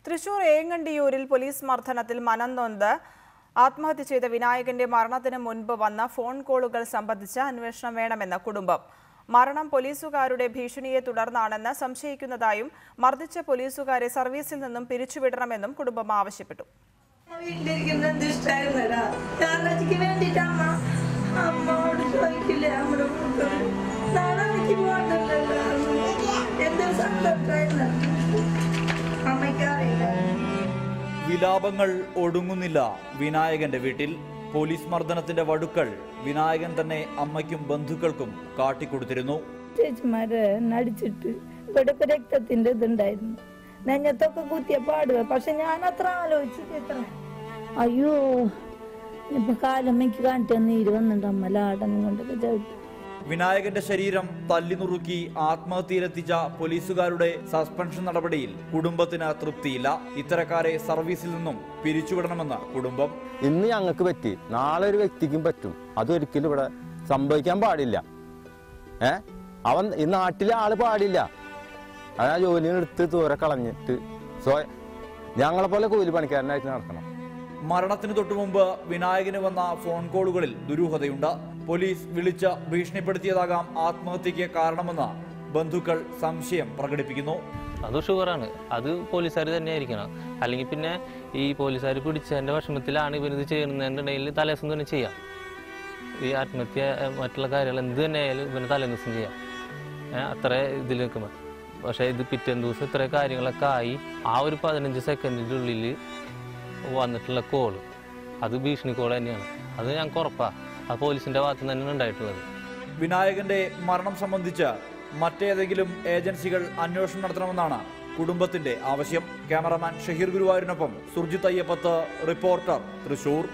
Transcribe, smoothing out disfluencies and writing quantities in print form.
Thrissur ഏങ്ങണ്ടിയൂരിൽ police മർദ്ദനത്തിൽ മനംനൊന്ത് ആത്മഹത്യ ചെയ്ത വിനായകന്റെ മരണത്തിന് മുൻപ് വന്ന ഫോൺ കോളുകൾ സംബന്ധിച്ച് അന്വേഷണം വേണമെന്ന് കുടുംബം. മരണം പോലീസുകാരുടെ ഭീഷണിയെ തുടർന്നാണെന്ന് സംശയിക്കുന്നതായും മർദ്ദിച്ച പോലീസുകാരെ സർവീസിൽ നിന്നും പിരിച്ചുവിടണമെന്നും കുടുംബം ആവശ്യപ്പെട്ടു. വിലാപങ്ങൾ ഒടുങ്ങുന്നില്ല വിനായകന്റെ വീട്ടിൽ. പോലീസ് മർദ്ദനത്തിന്റെ വടുക്കൾ വിനായകൻ തന്നെ അമ്മയ്ക്കും ബന്ധുക്കൾക്കും കാട്ടിക്കൊടുത്തിരുന്നു. ചേച്ചിമാരെ നടിച്ചിട്ട് ഇവിടെ രക്തത്തിന്റെ ഇതുണ്ടായിരുന്നു, നെഞ്ഞത്തൊക്കെ കുത്തിയ പാടുക. പക്ഷെ ഞാൻ അത്ര ആലോചിച്ചിട്ട് അയ്യോ ഇപ്പൊ കാലമ്മയ്ക്ക് കാണിച്ച നീര് വന്നിട്ട് അമ്മ ലാടനും കൊണ്ടൊക്കെ ചവിട്ടി. വിനായകന്റെ ശരീരം തല്ലിനുറുക്കി ആത്മഹത്യയിലെത്തിച്ച പോലീസുകാരുടെ സസ്പെൻഷൻ നടപടിയിൽ കുടുംബത്തിന് തൃപ്തിയില്ല. ഇത്തരക്കാരെ സർവീസിൽ നിന്നും പിരിച്ചുവിടണമെന്ന് കുടുംബം. ഇന്ന് ഞങ്ങൾക്ക് പറ്റി, നാളെ ഒരു വ്യക്തിക്കും പറ്റും. അതൊരിക്കലും ഇവിടെ സംഭവിക്കാൻ പാടില്ല. അവൻ ഈ നാട്ടിലെ ആള് പാടില്ല. അവൻ ആ ജോലിയെടുത്ത് ദൂരെ കളഞ്ഞിട്ട് ഞങ്ങളെ പോലെ കൂലി പണിക്കാരനായിട്ട് നടക്കണം. മരണത്തിന് തൊട്ടുമുമ്പ് വിനായകന് വന്ന ഫോൺ കോളുകളിൽ ദുരൂഹതയുണ്ട്. പോലീസ് വിളിച്ച് ഭീഷണിപ്പെടുത്തിയതാകാം ആത്മഹത്യക്ക് കാരണമെന്ന് ബന്ധുക്കൾ സംശയം പ്രകടിപ്പിക്കുന്നു. അത് ഷുവറാണ്, അത് പോലീസുകാർ തന്നെ ആയിരിക്കണം. അല്ലെങ്കിൽ പിന്നെ ഈ പോലീസുകാർ പിടിച്ചതിന്റെ വിഷമത്തിലാണ് ഇവരിത് ചെയ്യുന്നതിനിടയിൽ തലേദിവസം തന്നെ ചെയ്യാം. ഈ ആത്മഹത്യ മറ്റുള്ള കാര്യങ്ങൾ എന്ത് തന്നെ ആയാലും ഇവന് തലേദിവസം ചെയ്യാം, അത്ര ഇതിൽ നിൽക്കുമ്പോൾ. പക്ഷേ ഇത് പിറ്റേ ദിവസം ഇത്ര കാര്യങ്ങളൊക്കെ ആയി ആ ഒരു 15 സെക്കൻഡിൻ്റെ ഉള്ളിൽ വന്നിട്ടുള്ള കോള് അത് ഭീഷണി കോൾ തന്നെയാണ്. അത് ഞങ്ങൾക്ക് ഉറപ്പാണ്, ആ പോലീസിന്റെ ഭാഗത്ത് നിന്ന് തന്നെ ഉണ്ടായിട്ടുള്ളത്. വിനായകന്റെ മരണം സംബന്ധിച്ച് മറ്റേതെങ്കിലും ഏജൻസികൾ അന്വേഷണം നടത്തണമെന്നാണ് കുടുംബത്തിന്റെ ആവശ്യം. ക്യാമറമാൻ ഷഹീർ ഗുരുവായൂരിനൊപ്പം സുർജിത് അയ്യപ്പത്ത്, റിപ്പോർട്ടർ, തൃശൂർ.